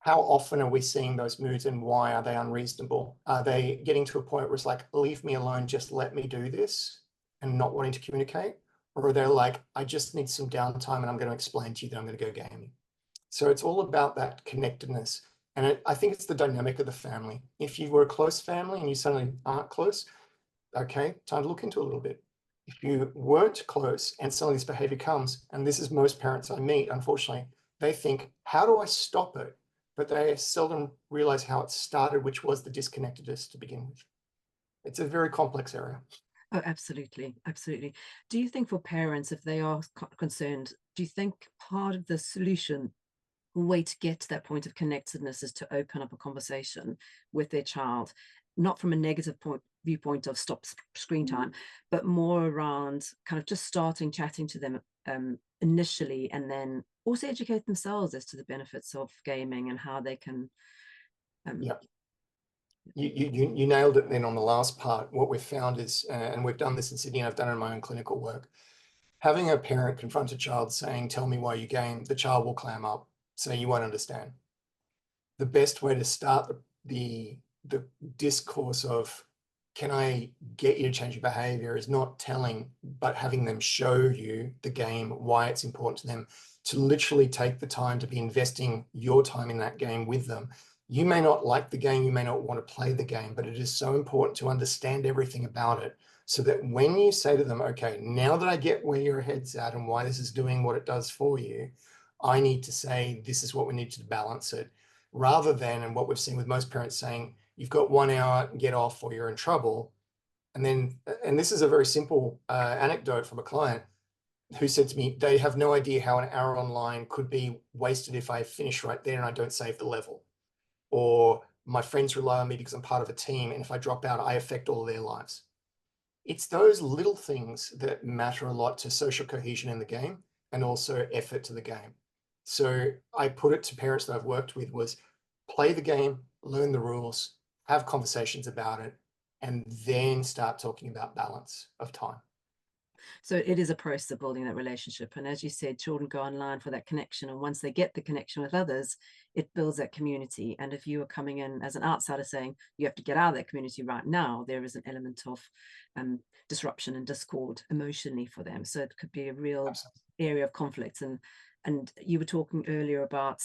how often are we seeing those moods and why are they unreasonable? Are they getting to a point where it's like, leave me alone, just let me do this, and not wanting to communicate? Or are they like, I just need some downtime and I'm going to explain to you that I'm going to go gaming? So it's all about that connectedness. And I think it's the dynamic of the family. If you were a close family and you suddenly aren't close, okay, time to look into it a little bit. If you weren't close and some of this behavior comes, and this is most parents I meet, unfortunately, they think, how do I stop it? But they seldom realize how it started, which was the disconnectedness to begin with. It's a very complex area. Oh, absolutely. Absolutely. Do you think for parents, if they are concerned, do you think part of the solution, way to get to that point of connectedness, is to open up a conversation with their child, not from a negative viewpoint of stop screen time, but more around kind of just starting chatting to them initially, and then also educate themselves as to the benefits of gaming and how they can Yeah. You nailed it then on the last part. What we've found is, and we've done this in Sydney, and I've done it in my own clinical work, having a parent confront a child saying, tell me why you game, the child will clam up, say you won't understand. The best way to start the discourse of, can I get you to change your behavior, is not telling, but having them show you the game, why it's important to them, to literally take the time to be investing your time in that game with them. You may not like the game, you may not want to play the game, but it is so important to understand everything about it, so that when you say to them, okay, now that I get where your head's at and why this is doing what it does for you, I need to say, this is what we need to balance it. Rather than, and what we've seen with most parents saying, you've got 1 hour, get off or you're in trouble. And then, and this is a very simple anecdote from a client who said to me, they have no idea how an hour online could be wasted if I finish right there and I don't save the level. Or my friends rely on me because I'm part of a team, and if I drop out, I affect all of their lives. It's those little things that matter a lot to social cohesion in the game, and also effort to the game. So I put it to parents that I've worked with was, play the game, learn the rules, have conversations about it, and then start talking about balance of time. So it is a process of building that relationship. And as you said, children go online for that connection. And once they get the connection with others, it builds that community. And if you are coming in as an outsider saying you have to get out of that community right now, there is an element of disruption and discord emotionally for them. So it could be a real Absolutely. area of conflict. And you were talking earlier about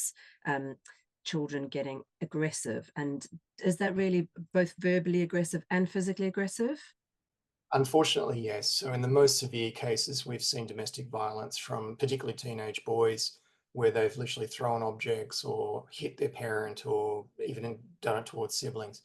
children getting aggressive. And is that really both verbally aggressive and physically aggressive? Unfortunately, yes. So in the most severe cases, we've seen domestic violence from particularly teenage boys, where they've literally thrown objects or hit their parent, or even done it towards siblings.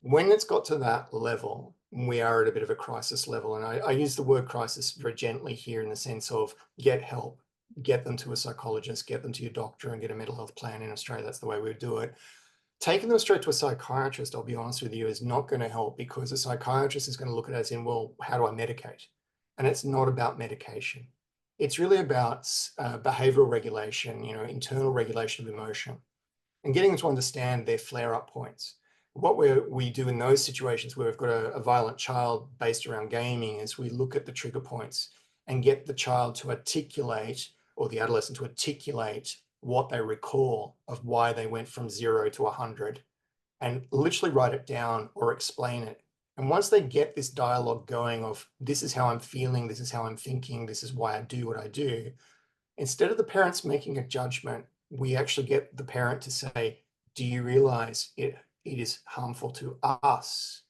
When it's got to that level, we are at a bit of a crisis level. And I use the word crisis very gently here, in the sense of get help, get them to a psychologist, get them to your doctor, and get a mental health plan. In Australia, that's the way we would do it. Taking them straight to a psychiatrist, I'll be honest with you, is not going to help, because a psychiatrist is going to look at it as in, well, how do I medicate? And it's not about medication. It's really about behavioral regulation, internal regulation of emotion, and getting them to understand their flare-up points. What we do in those situations where we've got a violent child based around gaming is we look at the trigger points and get the child to articulate, or the adolescent to articulate, what they recall of why they went from 0 to 100, and literally write it down or explain it. And once they get this dialogue going of, this is how I'm feeling, this is how I'm thinking, this is why I do what I do, instead of the parents making a judgment, we actually get the parent to say, do you realize it is harmful to us?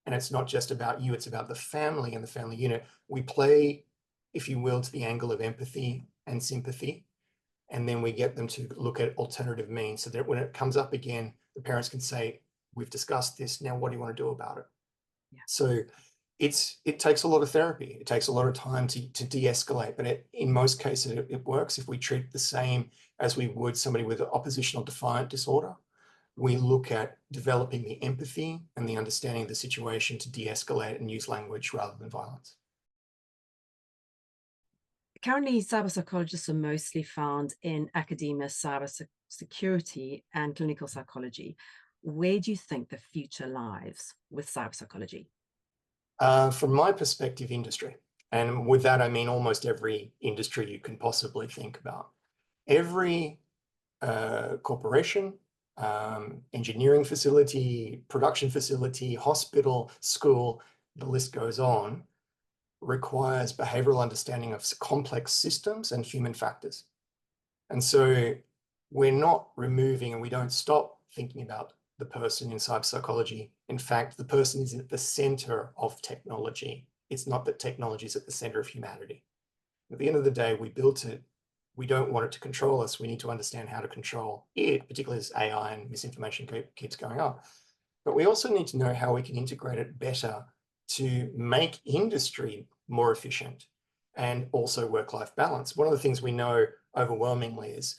And it's not just about you, it's about the family and the family unit. We play, if you will, to the angle of empathy and sympathy. And then we get them to look at alternative means, so that when it comes up again, the parents can say, we've discussed this, now what do you want to do about it? Yeah. So it takes a lot of therapy. It takes a lot of time to de-escalate, but in most cases it works. If we treat it the same as we would somebody with an oppositional defiant disorder, we look at developing the empathy and the understanding of the situation to de-escalate and use language rather than violence. Currently, cyberpsychologists are mostly found in academia, cybersecurity, and clinical psychology. Where do you think the future lies with cyberpsychology? From my perspective, industry. And with that, I mean almost every industry you can possibly think about. Every corporation, engineering facility, production facility, hospital, school, the list goes on, requires behavioral understanding of complex systems and human factors. And so we're not removing, and we don't stop thinking about the person in cyberpsychology. In fact, the person is at the center of technology. It's not that technology is at the center of humanity. At the end of the day, we built it. We don't want it to control us. We need to understand how to control it, particularly as AI and misinformation keeps going up. But we also need to know how we can integrate it better to make industry more efficient and also work-life balance. One of the things we know overwhelmingly is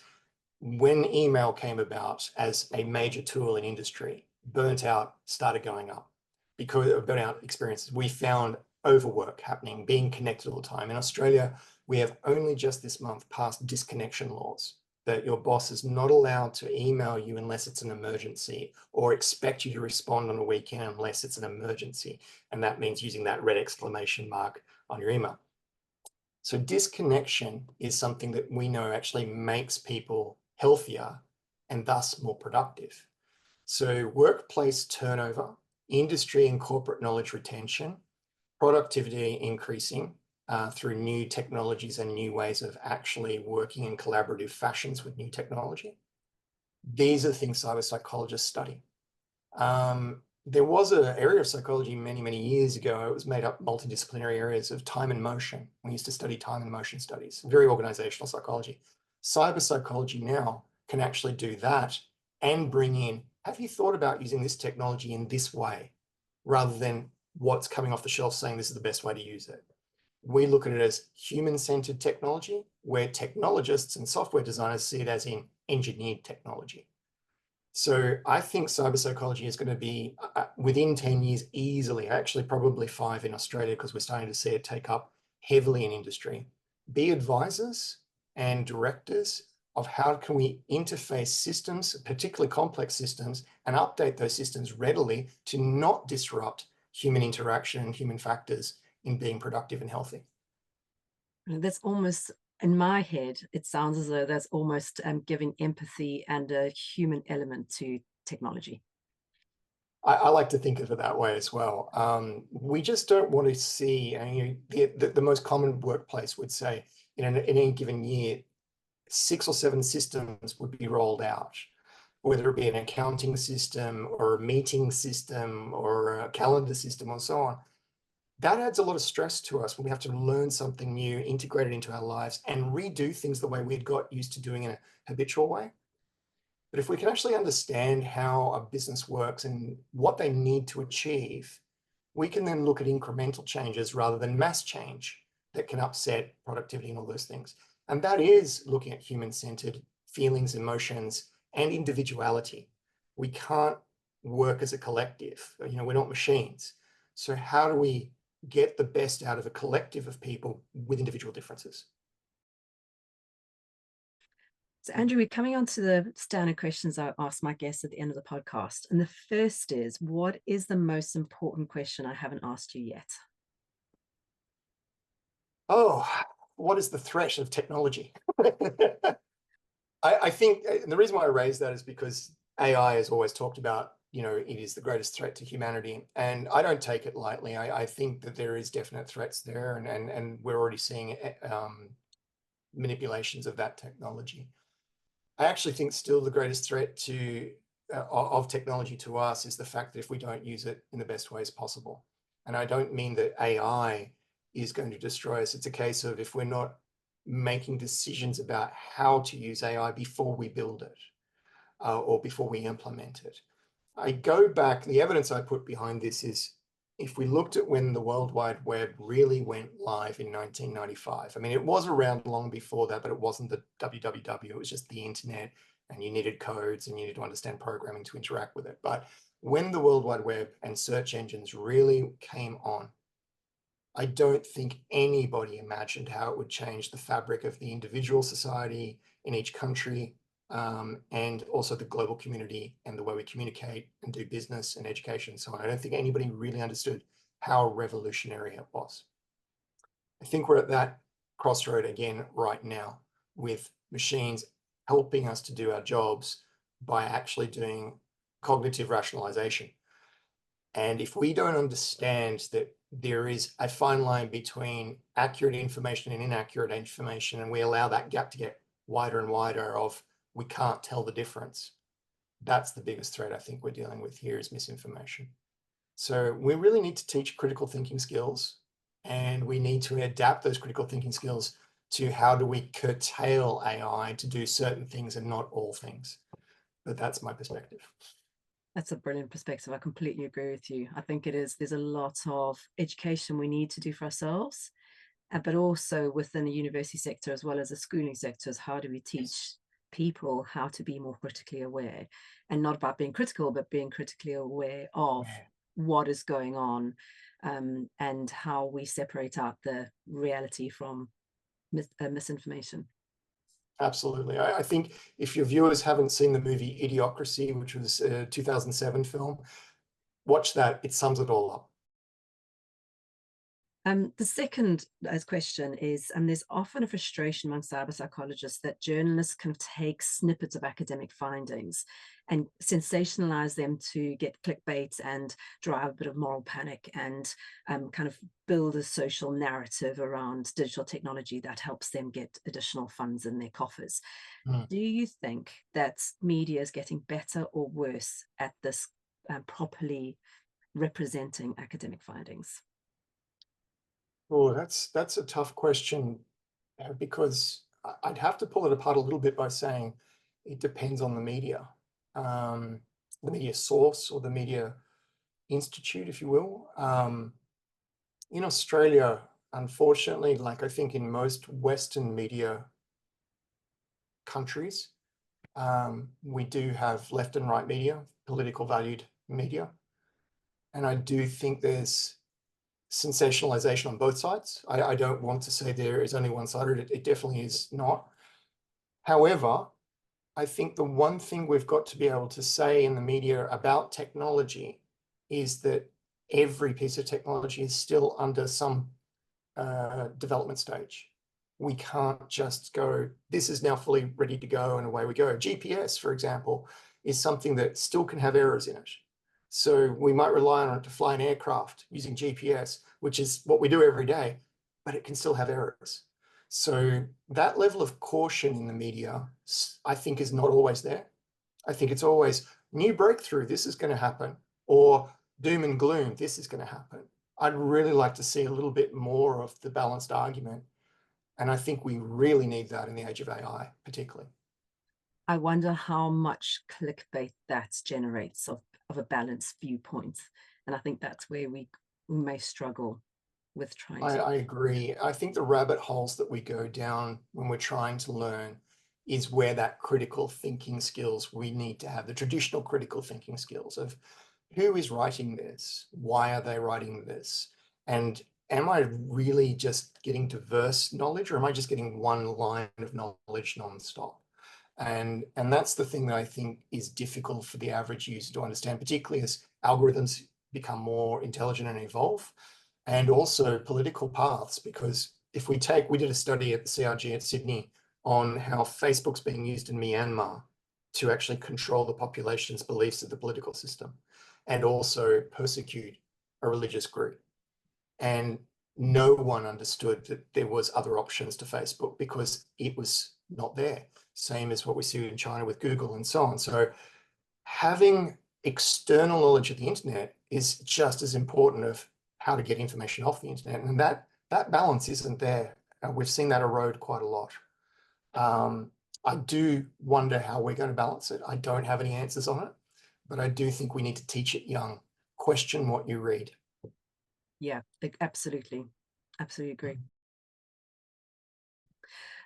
when email came about as a major tool in industry, burnt out started going up because of burnout experiences. We found overwork happening, being connected all the time. In Australia, we have only just this month passed disconnection laws, that your boss is not allowed to email you unless it's an emergency or expect you to respond on a weekend unless it's an emergency. And that means using that red exclamation mark on your email. So disconnection is something that we know actually makes people healthier and thus more productive. So workplace turnover, industry and corporate knowledge retention, productivity increasing through new technologies and new ways of actually working in collaborative fashions with new technology. These are things cyberpsychologists study. There was an area of psychology many, many years ago. It was made up multidisciplinary areas of time and motion. We used to study time and motion studies, very organizational psychology. Cyberpsychology now can actually do that and bring in, have you thought about using this technology in this way, rather than what's coming off the shelf saying this is the best way to use it. We look at it as human-centered technology, where technologists and software designers see it as in engineered technology. So I think cyberpsychology is going to be, within 10 years, easily, actually probably 5 in Australia, because we're starting to see it take up heavily in industry, be advisors and directors of how can we interface systems, particularly complex systems, and update those systems readily to not disrupt human interaction and human factors in being productive and healthy. That's almost, in my head, it sounds as though that's almost giving empathy and a human element to technology. I like to think of it that way as well. We just don't want to see, the most common workplace would say in any given year, 6 or 7 systems would be rolled out, whether it be an accounting system or a meeting system or a calendar system or so on. That adds a lot of stress to us when we have to learn something new, integrate it into our lives, and redo things the way we'd got used to doing in a habitual way. But if we can actually understand how a business works and what they need to achieve, we can then look at incremental changes rather than mass change that can upset productivity and all those things. And that is looking at human-centered feelings, emotions, and individuality. We can't work as a collective. We're not machines. So how do we get the best out of a collective of people with individual differences? So Andrew, we're coming on to the standard questions I ask my guests at the end of the podcast. And the first is, what is the most important question I haven't asked you yet? Oh, what is the threat of technology? I think the reason why I raise that is because AI is always talked about, it is the greatest threat to humanity. And I don't take it lightly. I think that there is definite threats there, and we're already seeing manipulations of that technology. I actually think still the greatest threat of technology to us is the fact that if we don't use it in the best ways possible. And I don't mean that AI is going to destroy us. It's a case of if we're not making decisions about how to use AI before we build it or before we implement it. I go back, the evidence I put behind this is if we looked at when the World Wide Web really went live in 1995, I mean, it was around long before that, but it wasn't the www, it was just the internet, and you needed codes and you needed to understand programming to interact with it. But when the World Wide Web and search engines really came on, I don't think anybody imagined how it would change the fabric of the individual society in each country, and also the global community and the way we communicate and do business and education. So I don't think anybody really understood how revolutionary it was. I think we're at that crossroad again right now, with machines helping us to do our jobs by actually doing cognitive rationalization. And if we don't understand that there is a fine line between accurate information and inaccurate information, and we allow that gap to get wider and wider of we can't tell the difference, that's the biggest threat I think we're dealing with here, is misinformation. So we really need to teach critical thinking skills, and we need to adapt those critical thinking skills to how do we curtail AI to do certain things and not all things. But that's my perspective. That's a brilliant perspective. I completely agree with you. I think it is, there's a lot of education we need to do for ourselves, but also within the university sector as well as the schooling sectors. How do we teach people how to be more critically aware, and not about being critical, but being critically aware of what is going on, and how we separate out the reality from misinformation. Absolutely. I think if your viewers haven't seen the movie Idiocracy, which was a 2007 film, watch that. It sums it all up. The second question is, there's often a frustration among cyber psychologists that journalists kind of take snippets of academic findings and sensationalize them to get clickbait and drive a bit of moral panic, and kind of build a social narrative around digital technology that helps them get additional funds in their coffers. Do you think that media is getting better or worse at this properly representing academic findings? Oh, that's a tough question, because I'd have to pull it apart a little bit by saying it depends on the media source, or the media institute, if you will. In Australia, unfortunately, like I think in most Western media countries, we do have left and right media, political valued media. And I do think there's sensationalization on both sides. I don't want to say there is only one side, it definitely is not. However, I think the one thing we've got to be able to say in the media about technology is that every piece of technology is still under some development stage. We can't just go, this is now fully ready to go and away we go. GPS, for example, is something that still can have errors in it. So we might rely on it to fly an aircraft using GPS, which is what we do every day, but it can still have errors. So that level of caution in the media, I think, is not always there. I think it's always new breakthrough, this is going to happen, or doom and gloom, this is going to happen. I'd really like to see a little bit more of the balanced argument. And I think we really need that in the age of AI, particularly. I wonder how much clickbait that generates of a balanced viewpoint. And I think that's where we may struggle with trying to. I agree. I think the rabbit holes that we go down when we're trying to learn is where that critical thinking skills we need to have, the traditional critical thinking skills of who is writing this? Why are they writing this? And am I really just getting diverse knowledge, or am I just getting one line of knowledge nonstop? And that's the thing that I think is difficult for the average user to understand, particularly as algorithms become more intelligent and evolve, and also political paths. Because if we did a study at the CRG at Sydney on how Facebook's being used in Myanmar to actually control the population's beliefs of the political system, and also persecute a religious group. And no one understood that there was other options to Facebook because it was not there. Same as what we see in China with Google and so on. So having external knowledge of the internet is just as important of how to get information off the internet. And that balance isn't there. We've seen that erode quite a lot. I do wonder how we're going to balance it. I don't have any answers on it, but I do think we need to teach it young. Question what you read. Yeah, absolutely. Absolutely agree.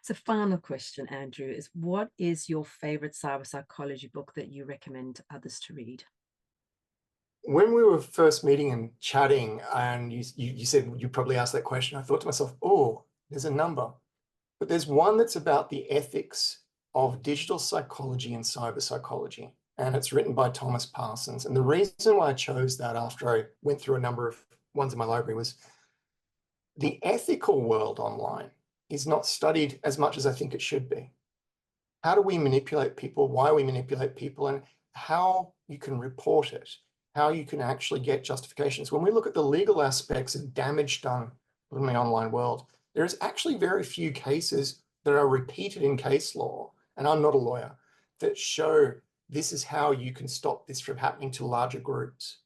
So final question, Andrew, is what is your favorite cyber psychology book that you recommend others to read? When we were first meeting and chatting, and you said you probably asked that question, I thought to myself, oh, there's a number. But there's one that's about the ethics of digital psychology and cyber psychology. And it's written by Thomas Parsons. And the reason why I chose that after I went through a number of ones in my library was the ethical world online is not studied as much as I think it should be. How do we manipulate people? Why we manipulate people, and how you can report it, how you can actually get justifications. When we look at the legal aspects of damage done in the online world, there's actually very few cases that are repeated in case law, and I'm not a lawyer, that show this is how you can stop this from happening to larger groups.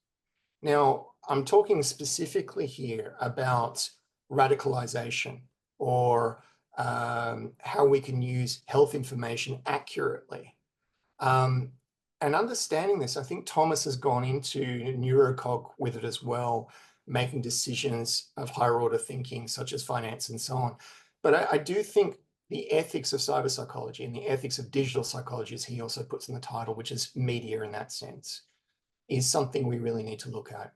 Now, I'm talking specifically here about radicalization, or how we can use health information accurately. And understanding this, I think Thomas has gone into neurocog with it as well, making decisions of higher order thinking, such as finance and so on. But I do think the ethics of cyber psychology and the ethics of digital psychology, as he also puts in the title, which is media in that sense, is something we really need to look at.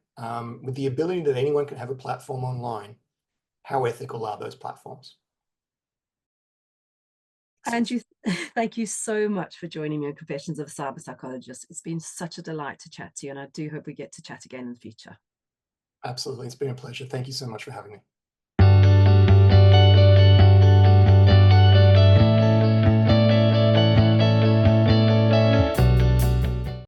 With the ability that anyone can have a platform online, how ethical are those platforms? Andrew, thank you so much for joining me on Confessions of a Cyber Psychologist. It's been such a delight to chat to you, and I do hope we get to chat again in the future. Absolutely. It's been a pleasure. Thank you so much for having me.